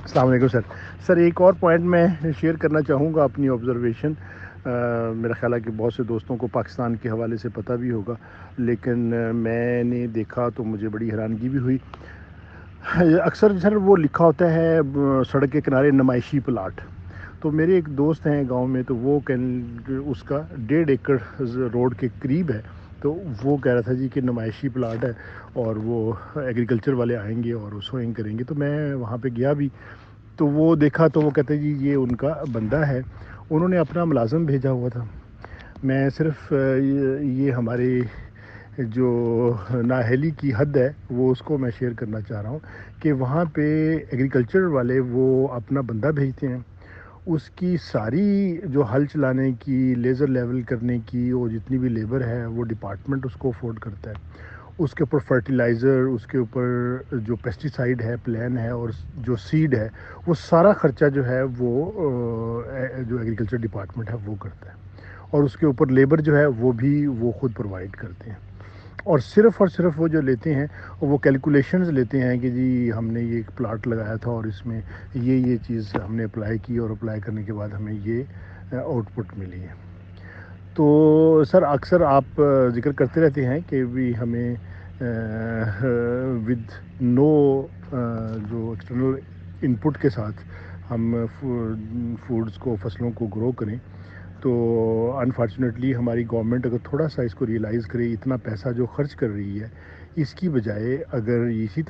السلام علیکم سر ایک اور پوائنٹ میں شیئر کرنا چاہوں گا اپنی آبزرویشن. میرا خیال ہے کہ بہت سے دوستوں کو پاکستان کے حوالے سے پتہ بھی ہوگا، لیکن میں نے دیکھا تو مجھے بڑی حیرانگی بھی ہوئی. اکثر سر وہ لکھا ہوتا ہے سڑک کے کنارے نمائشی پلاٹ. تو میرے ایک دوست ہیں گاؤں میں، تو وہ اس کا 1.5 ایکڑ روڈ کے قریب ہے. تو وہ کہہ رہا تھا جی کہ نمائشی پلاٹ ہے اور وہ ایگریکلچر والے آئیں گے اور سوئنگ کریں گے. تو میں وہاں پہ گیا بھی، تو وہ دیکھا تو وہ کہتے جی یہ ان کا بندہ ہے، انہوں نے اپنا ملازم بھیجا ہوا تھا. میں صرف یہ ہمارے جو نااہلی کی حد ہے وہ اس کو میں شیئر کرنا چاہ رہا ہوں کہ وہاں پہ ایگریکلچر والے وہ اپنا بندہ بھیجتے ہیں. اس کی ساری جو ہل چلانے کی، لیزر لیول کرنے کی، اور جتنی بھی لیبر ہے وہ ڈپارٹمنٹ اس کو افورڈ کرتا ہے. اس کے اوپر فرٹیلائزر، اس کے اوپر جو پیسٹیسائڈ ہے، پلان ہے، اور جو سیڈ ہے، وہ سارا خرچہ جو ہے وہ جو ایگریکلچر ڈپارٹمنٹ ہے وہ کرتا ہے. اور اس کے اوپر لیبر جو ہے وہ بھی وہ خود پرووائڈ کرتے ہیں. اور صرف وہ جو لیتے ہیں وہ کیلکولیشنز لیتے ہیں کہ جی ہم نے یہ ایک پلاٹ لگایا تھا اور اس میں یہ چیز ہم نے اپلائی کی، اور اپلائی کرنے کے بعد ہمیں یہ آؤٹ پٹ ملی ہے. تو سر اکثر آپ ذکر کرتے رہتے ہیں کہ بھی ہمیں ود نو جو ایکسٹرنل انپٹ کے ساتھ ہم فوڈز کو، فصلوں کو گرو کریں. تو انفارچونیٹلی ہماری گورنمنٹ اگر تھوڑا سا اس کو ریئلائز کرے، اتنا پیسہ جو خرچ کر رہی ہے، اس کی بجائے اگر اسی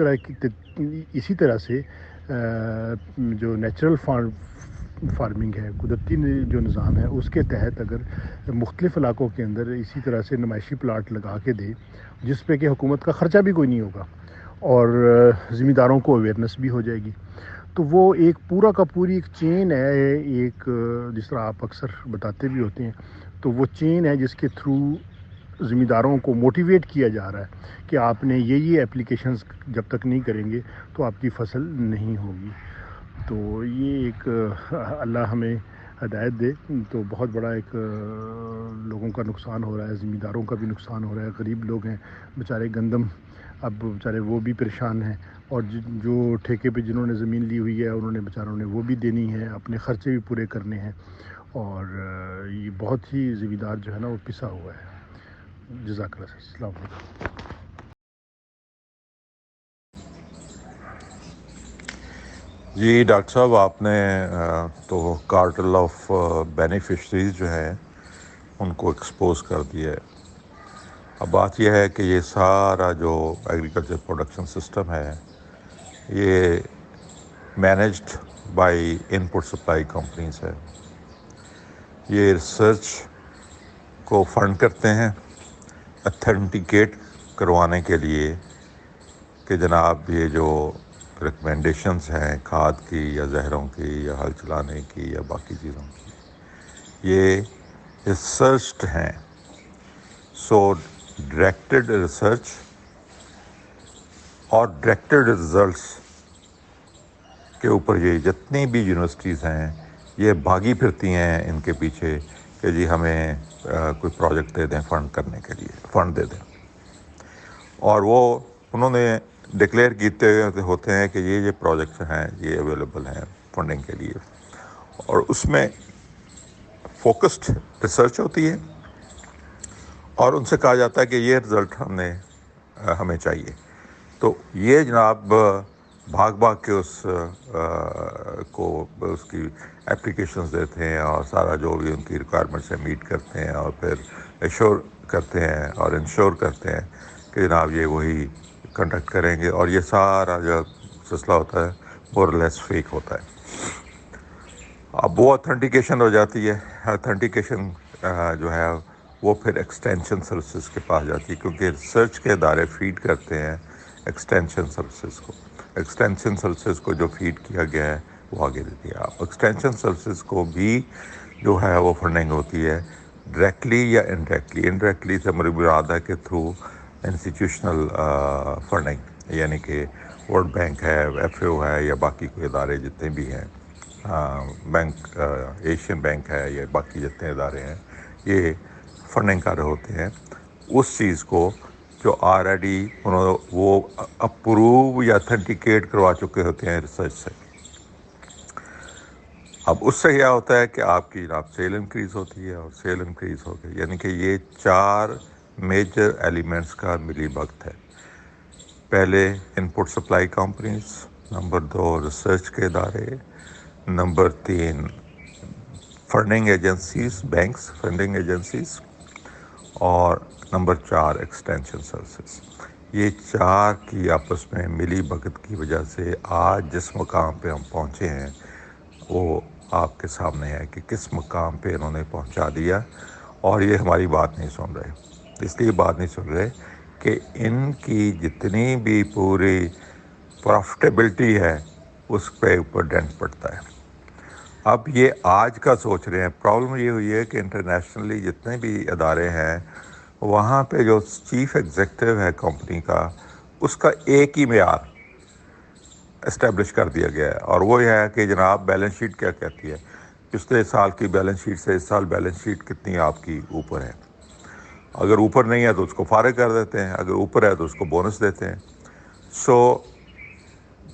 طرح سے جو نیچرل فارمنگ ہے، قدرتی جو نظام ہے، اس کے تحت اگر مختلف علاقوں کے اندر اسی طرح سے نمائشی پلاٹ لگا کے دے، جس پہ کہ حکومت کا خرچہ بھی کوئی نہیں ہوگا اور ذمہ کو اویئرنیس بھی ہو جائے گی. تو وہ ایک پورا کا پوری ایک چین ہے، ایک جس طرح آپ اکثر بتاتے بھی ہوتے ہیں. تو وہ چین ہے جس کے تھرو ذمہ داروں کو موٹیویٹ کیا جا رہا ہے کہ آپ نے یہ اپلیکیشنز جب تک نہیں کریں گے تو آپ کی فصل نہیں ہوگی. تو یہ ایک اللہ ہمیں ہدایت دے. تو بہت بڑا ایک لوگوں کا نقصان ہو رہا ہے، ذمہ داروں کا بھی نقصان ہو رہا ہے. غریب لوگ ہیں بیچارے، گندم اب بیچارے وہ بھی پریشان ہیں، اور جو ٹھیکے پہ جنہوں نے زمین لی ہوئی ہے انہوں نے بیچاروں نے وہ بھی دینی ہے، اپنے خرچے بھی پورے کرنے ہیں. اور یہ بہت ہی ذمہ دار جو ہے نا وہ پسا ہوا ہے. جزاک اللہ. السلام علیکم. جی ڈاکٹر صاحب، آپ نے تو کارٹل آف بینیفیشریز جو ہیں ان کو ایکسپوز کر دیا ہے. اب بات یہ ہے کہ یہ سارا جو ایگریکلچر پروڈکشن سسٹم ہے یہ managed by in put supply companies ہے. یہ ریسرچ کو فنڈ کرتے ہیں اتھینٹیکیٹ کروانے کے لیے کہ جناب یہ جو ریکمنڈیشنز ہیں کھاد کی یا زہروں کی یا ہل چلانے کی یا باقی چیزوں کی، یہ ریسرچڈ ہیں. سو ڈائریکٹڈ ریسرچ اور ڈائریکٹڈ رزلٹس کے اوپر یہ جتنی بھی یونیورسٹیز ہیں یہ بھاگی پھرتی ہیں ان کے پیچھے کہ جی ہمیں کوئی پروجیکٹ دے دیں فنڈ کرنے کے لیے، فنڈ دے دیں. اور وہ انہوں نے ڈکلیئر کیتے ہوتے ہیں کہ یہ پروجیکٹس ہیں یہ اویلیبل ہیں فنڈنگ کے لیے. اور اس میں فوکسڈ ریسرچ ہوتی ہے اور ان سے کہا جاتا ہے کہ یہ رزلٹ ہمیں چاہیے. تو یہ جناب بھاگ کے اس کی اپلیکیشنز دیتے ہیں اور سارا جو بھی ان کی ریکوائرمنٹس ہیں میٹ کرتے ہیں، اور پھر ایشور کرتے ہیں اور انشور کرتے ہیں کہ جناب یہ وہی کنڈکٹ کریں گے. اور یہ سارا جو سلسلہ ہوتا ہے مور لیس فیک ہوتا ہے. اب وہ اتھینٹیکیشن ہو جاتی ہے. اتھینٹیکیشن جو ہے وہ پھر ایکسٹینشن سروسز کے پاس جاتی ہے، کیونکہ ریسرچ کے ادارے فیڈ کرتے ہیں ایکسٹینشن سروسز کو. ایکسٹینشن سروسز کو جو فیڈ کیا گیا ہے وہ آگے دیتی ہے. آپ ایکسٹینشن سروسز کو بھی جو ہے وہ فنڈنگ ہوتی ہے ڈائریکٹلی یا انڈائریکٹلی. انڈائریکٹلی سے مراد ہے کہ تھرو انسٹیٹیوشنل فنڈنگ، یعنی کہ ورلڈ بینک ہے، ایف اے او ہے، یا باقی کوئی ادارے جتنے بھی ہیں، بینک ایشین بینک ہے، یا باقی جتنے ادارے ہیں، یہ فنڈنگ کر رہے ہوتے ہیں اس چیز کو جو آلریڈی وہ اپروو یا اتھینٹیکیٹ کروا چکے ہوتے ہیں ریسرچ سے. اب اس سے کیا ہوتا ہے کہ آپ کی جناب سیل انکریز ہوتی ہے، اور سیل انکریز ہو گئی، یعنی کہ یہ 4 میجر ایلیمنٹس کا ملی بھگت ہے۔ پہلے ان پٹ سپلائی کمپنیز، نمبر 2 ریسرچ کے ادارے، number 3 funding agencies, banks funding agencies, اور نمبر 4 ایکسٹینشن سروسز۔ یہ 4 کی آپس میں ملی بھگت کی وجہ سے آج جس مقام پہ ہم پہنچے ہیں وہ آپ کے سامنے ہے کہ کس مقام پہ انہوں نے پہنچا دیا، اور یہ ہماری بات نہیں سن رہے۔ اس لیے بات نہیں سن رہے کہ ان کی جتنی بھی پوری پروفٹیبلٹی ہے اس پہ اوپر ڈینٹ پڑتا ہے۔ اب یہ آج کا سوچ رہے ہیں۔ پرابلم یہ ہوئی ہے کہ انٹرنیشنلی جتنے بھی ادارے ہیں وہاں پہ جو چیف ایگزیکٹو ہے کمپنی کا، اس کا ایک ہی معیار اسٹیبلش کر دیا گیا ہے، اور وہ یہ ہے کہ جناب بیلنس شیٹ کیا کہتی ہے، پچھلے سال کی بیلنس شیٹ سے اس سال بیلنس شیٹ کتنی آپ کی اوپر ہے۔ اگر اوپر نہیں ہے تو اس کو فارغ کر دیتے ہیں، اگر اوپر ہے تو اس کو بونس دیتے ہیں۔ سو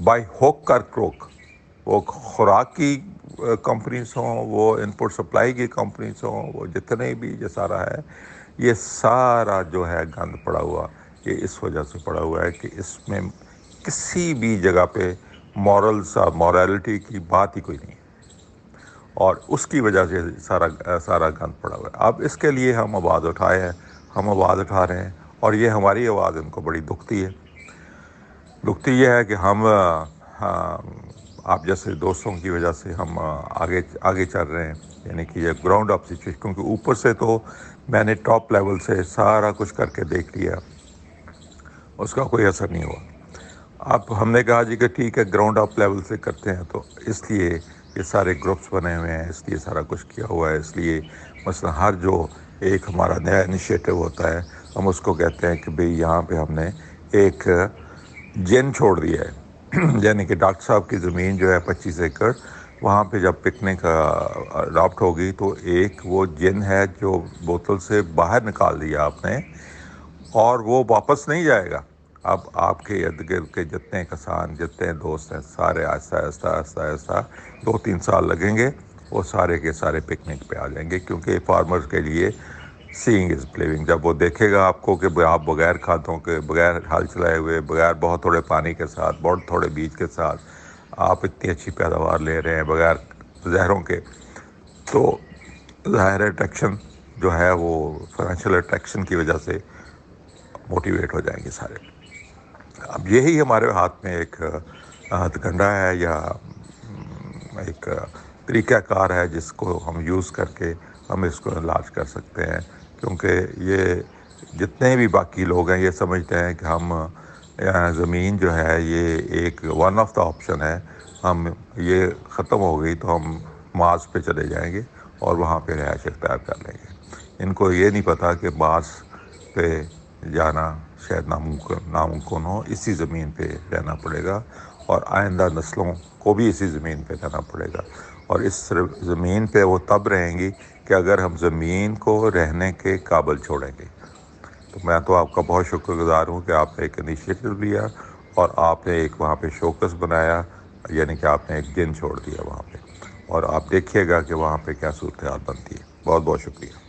بائی ہوک کر کروک، وہ خوراک کی کمپنیز ہوں، وہ ان پٹ سپلائی کی کمپنیز ہوں، وہ جتنے بھی یہ سارا ہے، یہ سارا جو ہے گند پڑا ہوا، یہ اس وجہ سے پڑا ہوا ہے کہ اس میں کسی بھی جگہ پہ مورلز اور مورالٹی کی بات ہی کوئی نہیں ہے، اور اس کی وجہ سے سارا گند پڑا ہوا ہے۔ اب اس کے لیے ہم آواز اٹھائے ہیں، ہم آواز اٹھا رہے ہیں، اور یہ ہماری آواز ان کو بڑی دکھتی ہے۔ دکھتی یہ ہے کہ ہم آپ جیسے دوستوں کی وجہ سے ہم آگے چل رہے ہیں، یعنی کہ یہ گراؤنڈ اپ سچویشن، کیونکہ اوپر سے تو میں نے ٹاپ لیول سے سارا کچھ کر کے دیکھ لیا، اس کا کوئی اثر نہیں ہوا۔ اب ہم نے کہا جی کہ ٹھیک ہے گراؤنڈ اپ لیول سے کرتے ہیں، تو اس لیے یہ سارے گروپس بنے ہوئے ہیں، اس لیے سارا کچھ کیا ہوا ہے۔ اس لیے مثلا ہر جو ایک ہمارا نیا انیشیٹو ہوتا ہے، ہم اس کو کہتے ہیں کہ بھئی یہاں پہ ہم نے ایک جن چھوڑ دیا ہے، یعنی کہ ڈاکٹر صاحب کی زمین جو ہے 25 ایکڑ، وہاں پہ جب پکنک اڈاپٹ ہوگی تو ایک وہ جن ہے جو بوتل سے باہر نکال دیا آپ نے، اور وہ واپس نہیں جائے گا۔ اب آپ کے ارد گرد کے جتنے کسان، جتنے دوست ہیں، سارے آہستہ آہستہ آہستہ آہستہ 2-3 سال لگیں گے، وہ سارے کے سارے پکنک پہ آ جائیں گے، کیونکہ فارمرز کے لیے سینگ از بلیونگ۔ جب وہ دیکھے گا آپ کو کہ آپ بغیر کھادوں کے، بغیر ہل چلائے ہوئے، بغیر بہت تھوڑے پانی کے ساتھ، بہت تھوڑے بیج کے ساتھ آپ اتنی اچھی پیداوار لے رہے ہیں بغیر زہروں کے، تو ظاہر اٹریکشن جو ہے وہ فائنینشیل اٹریکشن کی وجہ سے موٹیویٹ ہو جائیں گے سارے۔ اب یہی ہمارے ہاتھ میں ایک ہتھ کنڈا ہے، یا ایک طریقہ کار ہے جس کو ہم یوز کر کے ہم اس کو علاج کر سکتے ہیں، کیونکہ یہ جتنے بھی باقی لوگ ہیں یہ سمجھتے ہیں کہ ہم زمین جو ہے یہ ایک ون آف دا آپشن ہے، ہم یہ ختم ہو گئی تو ہم مارس پہ چلے جائیں گے اور وہاں پہ رہائش اختیار کر لیں گے۔ ان کو یہ نہیں پتہ کہ مارس پہ جانا شاید ناممکن ہو، اسی زمین پہ رہنا پڑے گا، اور آئندہ نسلوں کو بھی اسی زمین پہ رہنا پڑے گا، اور اس زمین پہ وہ تب رہیں گی کہ اگر ہم زمین کو رہنے کے قابل چھوڑیں گے۔ تو میں تو آپ کا بہت شکر گزار ہوں کہ آپ نے ایک انیشیٹو لیا، اور آپ نے ایک وہاں پہ شوکس بنایا، یعنی کہ آپ نے ایک دن چھوڑ دیا وہاں پہ، اور آپ دیکھیے گا کہ وہاں پہ کیا صورتحال بنتی ہے۔ بہت بہت شکریہ۔